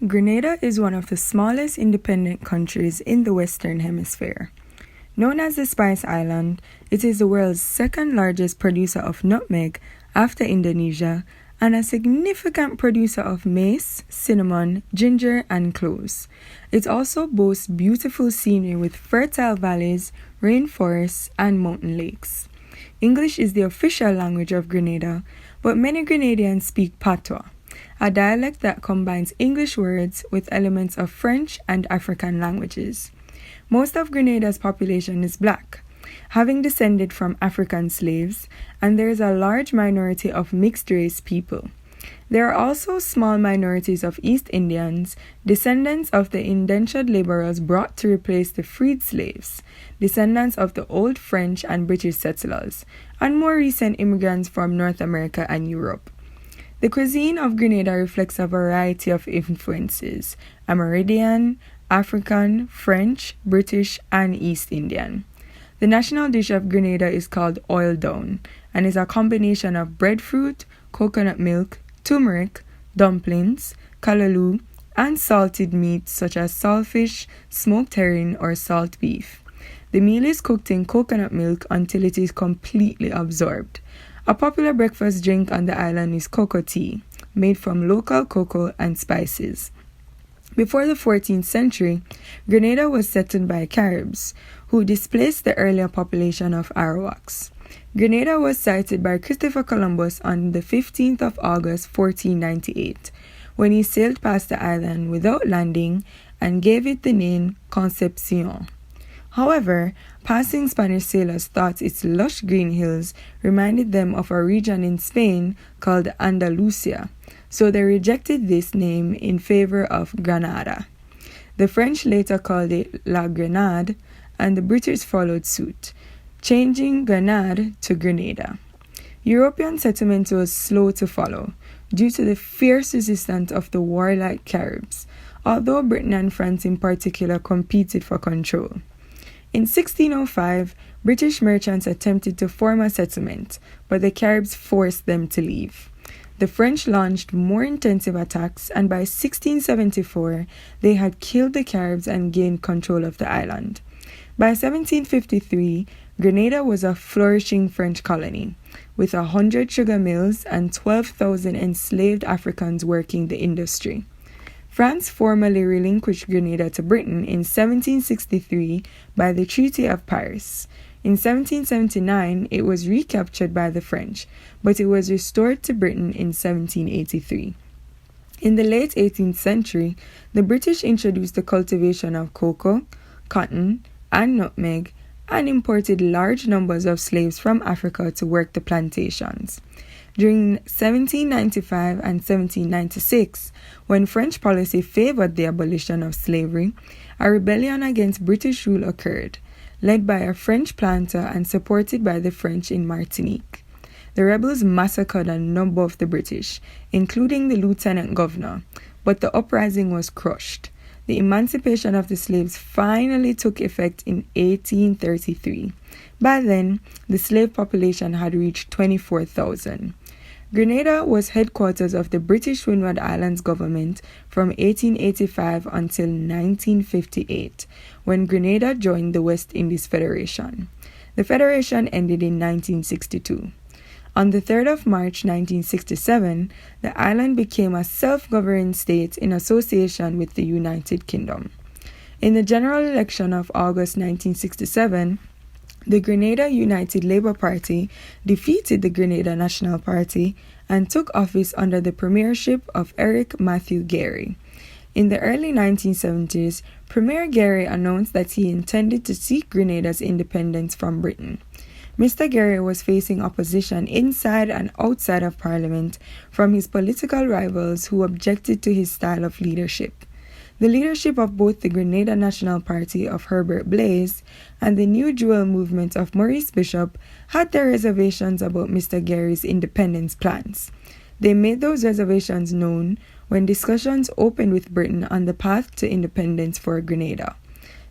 Grenada is one of the smallest independent countries in the Western Hemisphere. Known as the Spice Island, it is the world's second largest producer of nutmeg after Indonesia and a significant producer of mace, cinnamon, ginger, and cloves. It also boasts beautiful scenery with fertile valleys, rainforests, and mountain lakes. English is the official language of Grenada, but many Grenadians speak Patois, a dialect that combines English words with elements of French and African languages. Most of Grenada's population is black, having descended from African slaves, and there is a large minority of mixed-race people. There are also small minorities of East Indians, descendants of the indentured laborers brought to replace the freed slaves, descendants of the old French and British settlers, and more recent immigrants from North America and Europe. The cuisine of Grenada reflects a variety of influences: Amerindian, African, French, British, and East Indian. The national dish of Grenada is called oil down and is a combination of breadfruit, coconut milk, turmeric, dumplings, callaloo, and salted meats such as saltfish, smoked herring, or salt beef. The meal is cooked in coconut milk until it is completely absorbed. A popular breakfast drink on the island is cocoa tea, made from local cocoa and spices. Before the 14th century, Grenada was settled by Caribs, who displaced the earlier population of Arawaks. Grenada was sighted by Christopher Columbus on the 15th of August 1498, when he sailed past the island without landing and gave it the name Concepcion. However, passing Spanish sailors thought its lush green hills reminded them of a region in Spain called Andalusia, so they rejected this name in favor of Granada. The French later called it La Grenade, and the British followed suit, changing Grenada to Grenada. European settlement was slow to follow, due to the fierce resistance of the warlike Caribs, although Britain and France in particular competed for control. In 1605, British merchants attempted to form a settlement, but the Caribs forced them to leave. The French launched more intensive attacks, and by 1674, they had killed the Caribs and gained control of the island. By 1753, Grenada was a flourishing French colony, with 100 sugar mills and 12,000 enslaved Africans working the industry. France formally relinquished Grenada to Britain in 1763 by the Treaty of Paris. In 1779, it was recaptured by the French, but it was restored to Britain in 1783. In the late 18th century, the British introduced the cultivation of cocoa, cotton, and nutmeg, and imported large numbers of slaves from Africa to work the plantations. During 1795 and 1796, when French policy favored the abolition of slavery, a rebellion against British rule occurred, led by a French planter and supported by the French in Martinique. The rebels massacred a number of the British, including the lieutenant governor, but the uprising was crushed. The emancipation of the slaves finally took effect in 1833. By then, the slave population had reached 24,000. Grenada was headquarters of the British Windward Islands government from 1885 until 1958, when Grenada joined the West Indies Federation. The federation ended in 1962. On the 3rd of March 1967, the island became a self-governing state in association with the United Kingdom. In the general election of August 1967, the Grenada United Labour Party defeated the Grenada National Party and took office under the premiership of Eric Matthew Gary. In the early 1970s, Premier Gary announced that he intended to seek Grenada's independence from Britain. Mr. Gary was facing opposition inside and outside of Parliament from his political rivals who objected to his style of leadership. The leadership of both the Grenada National Party of Herbert Blaise and the New Jewel movement of Maurice Bishop had their reservations about Mr. Gary's independence plans. They made those reservations known when discussions opened with Britain on the path to independence for Grenada.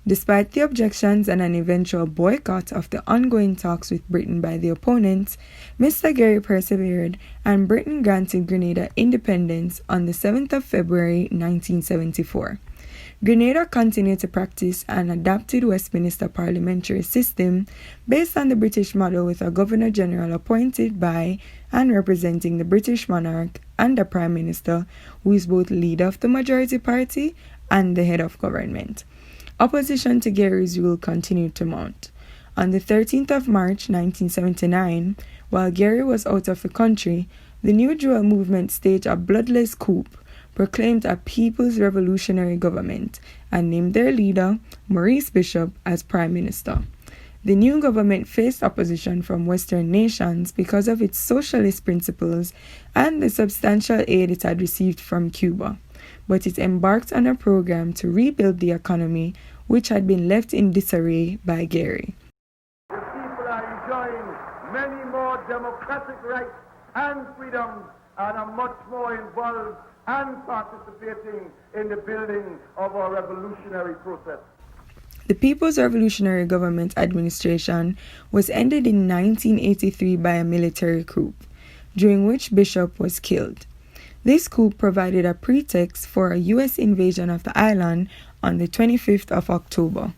Despite the objections and an eventual boycott of the ongoing talks with Britain by the opponents, Mr. Gary persevered, and Britain granted Grenada independence on the 7th of February 1974. Grenada continued to practice an adapted Westminster parliamentary system based on the British model, with a Governor-General appointed by and representing the British monarch and a Prime Minister who is both leader of the majority party and the head of government. Opposition to Gary's rule continued to mount. On the 13th of March 1979, while Gary was out of the country, the New Jewel movement staged a bloodless coup, proclaimed a People's Revolutionary Government, and named their leader, Maurice Bishop, as Prime Minister. The new government faced opposition from Western nations because of its socialist principles and the substantial aid it had received from Cuba, but it embarked on a program to rebuild the economy, which had been left in disarray by Gary. The people are enjoying many more democratic rights and freedoms and are much more involved and participating in the building of our revolutionary process. The People's Revolutionary Government administration was ended in 1983 by a military coup, during which Bishop was killed. This coup provided a pretext for a U.S. invasion of the island on the 25th of October,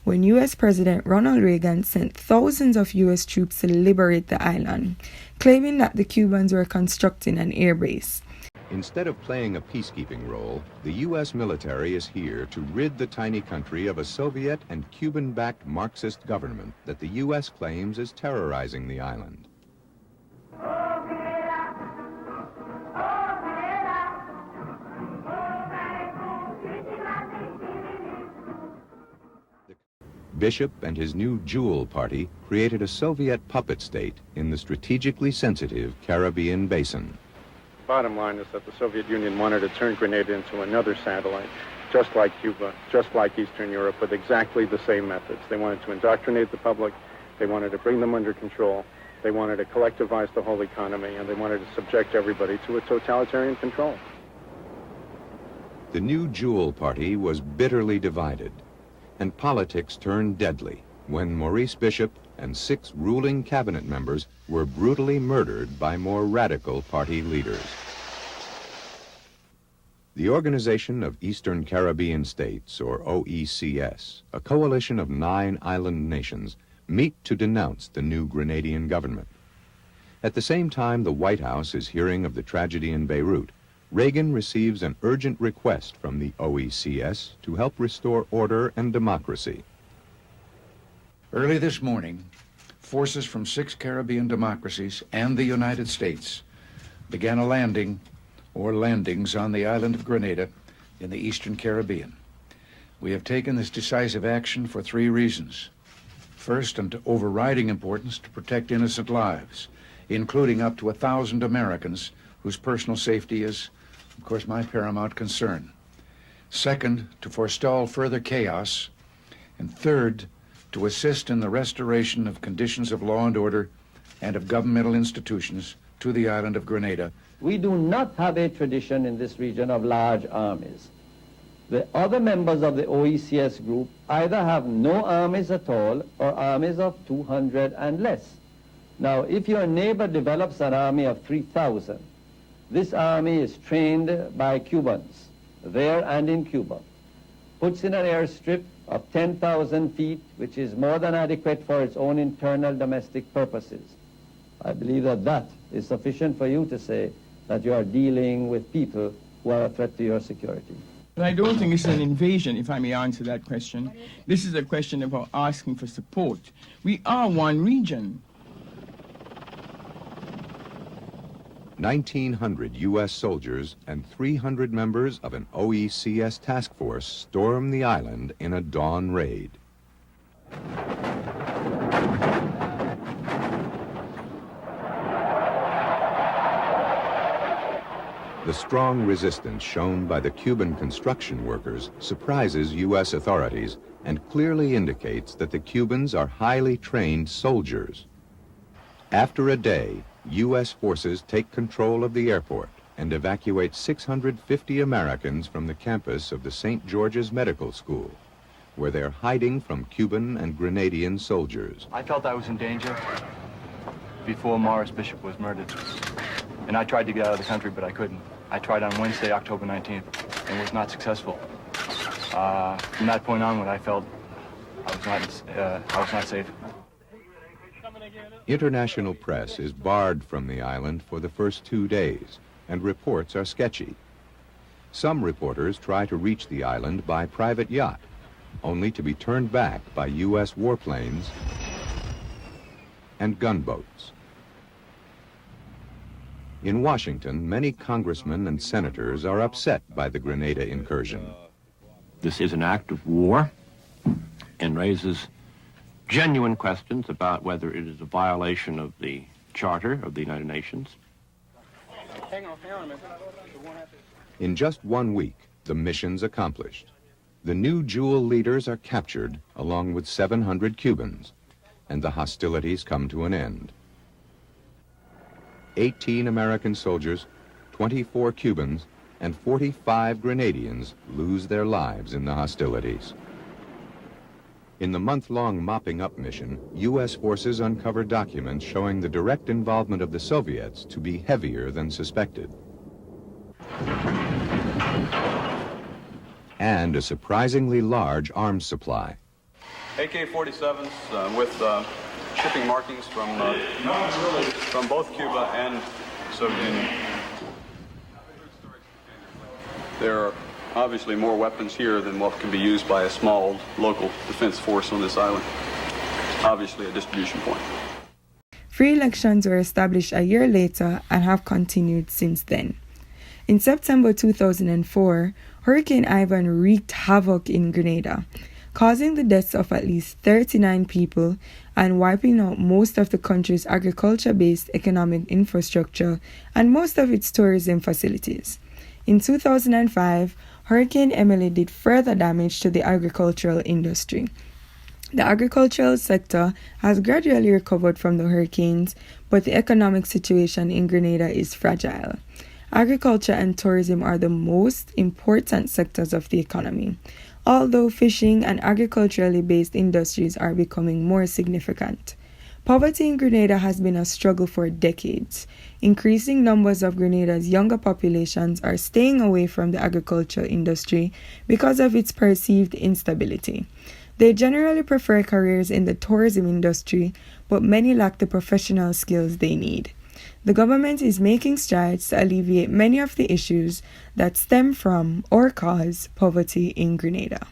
when U.S. President Ronald Reagan sent thousands of U.S. troops to liberate the island, claiming that the Cubans were constructing an air base. Instead of playing a peacekeeping role, the U.S. military is here to rid the tiny country of a Soviet and Cuban-backed Marxist government that the U.S. claims is terrorizing the island. Bishop and his new Jewel Party created a Soviet puppet state in the strategically sensitive Caribbean basin. Bottom line is that the Soviet Union wanted to turn Grenada into another satellite, just like Cuba, just like Eastern Europe, with exactly the same methods. They wanted to indoctrinate the public, they wanted to bring them under control, they wanted to collectivize the whole economy, and they wanted to subject everybody to a totalitarian control. The new Jewel Party was bitterly divided, and politics turned deadly when Maurice Bishop and 6 ruling cabinet members were brutally murdered by more radical party leaders. The Organization of Eastern Caribbean States, or OECS, a coalition of 9 island nations, meet to denounce the new Grenadian government. At the same time the White House is hearing of the tragedy in Beirut, Reagan receives an urgent request from the OECS to help restore order and democracy. Early this morning, forces from 6 Caribbean democracies and the United States began a landing or landings on the island of Grenada in the Eastern Caribbean. We have taken this decisive action for 3 reasons. First, and to overriding importance, to protect innocent lives, including up to 1,000 Americans whose personal safety is, of course, my paramount concern. Second, to forestall further chaos. And third, to assist in the restoration of conditions of law and order and of governmental institutions to the island of Grenada. We do not have a tradition in this region of large armies. The other members of the OECS group either have no armies at all or armies of 200 and less. Now, if your neighbor develops an army of 3,000, this army is trained by Cubans there and in Cuba, puts in an airstrip of 10,000 feet, which is more than adequate for its own internal domestic purposes. I believe that that is sufficient for you to say that you are dealing with people who are a threat to your security. But I don't think it's an invasion, if I may answer that question. This is a question about asking for support. We are one region. 1,900 U.S. soldiers and 300 members of an OECS task force storm the island in a dawn raid. The strong resistance shown by the Cuban construction workers surprises U.S. authorities and clearly indicates that the Cubans are highly trained soldiers. After a day, U.S. forces take control of the airport and evacuate 650 Americans from the campus of the St. George's Medical School. where they're hiding from Cuban and Grenadian soldiers. I felt I was in danger before Morris Bishop was murdered. And I tried to get out of the country, but I couldn't. I tried on Wednesday, October 19th, and was not successful. From that point onward, I felt I was not safe. International press is barred from the island for the first 2 days, and reports are sketchy. Some reporters try to reach the island by private yacht, only to be turned back by U.S. warplanes and gunboats. In Washington, many congressmen and senators are upset by the Grenada incursion. This is an act of war and raises genuine questions about whether it is a violation of the Charter of the United Nations. Hang on a minute. In just 1 week, the mission's accomplished. The new Jewel leaders are captured, along with 700 Cubans, and the hostilities come to an end. 18 American soldiers, 24 Cubans, and 45 Grenadians lose their lives in the hostilities. In the month-long mopping-up mission, U.S. forces uncover documents showing the direct involvement of the Soviets to be heavier than suspected. And a surprisingly large arms supply. AK-47s with shipping markings from both Cuba and Soviet Union. There are obviously more weapons here than what can be used by a small local defense force on this island. Obviously a distribution point. Free elections were established a year later and have continued since then. In September 2004, Hurricane Ivan wreaked havoc in Grenada, causing the deaths of at least 39 people and wiping out most of the country's agriculture-based economic infrastructure and most of its tourism facilities. In 2005, Hurricane Emily did further damage to the agricultural industry. The agricultural sector has gradually recovered from the hurricanes, but the economic situation in Grenada is fragile. Agriculture and tourism are the most important sectors of the economy, although fishing and agriculturally based industries are becoming more significant. Poverty in Grenada has been a struggle for decades. Increasing numbers of Grenada's younger populations are staying away from the agricultural industry because of its perceived instability. They generally prefer careers in the tourism industry, but many lack the professional skills they need. The government is making strides to alleviate many of the issues that stem from or cause poverty in Grenada.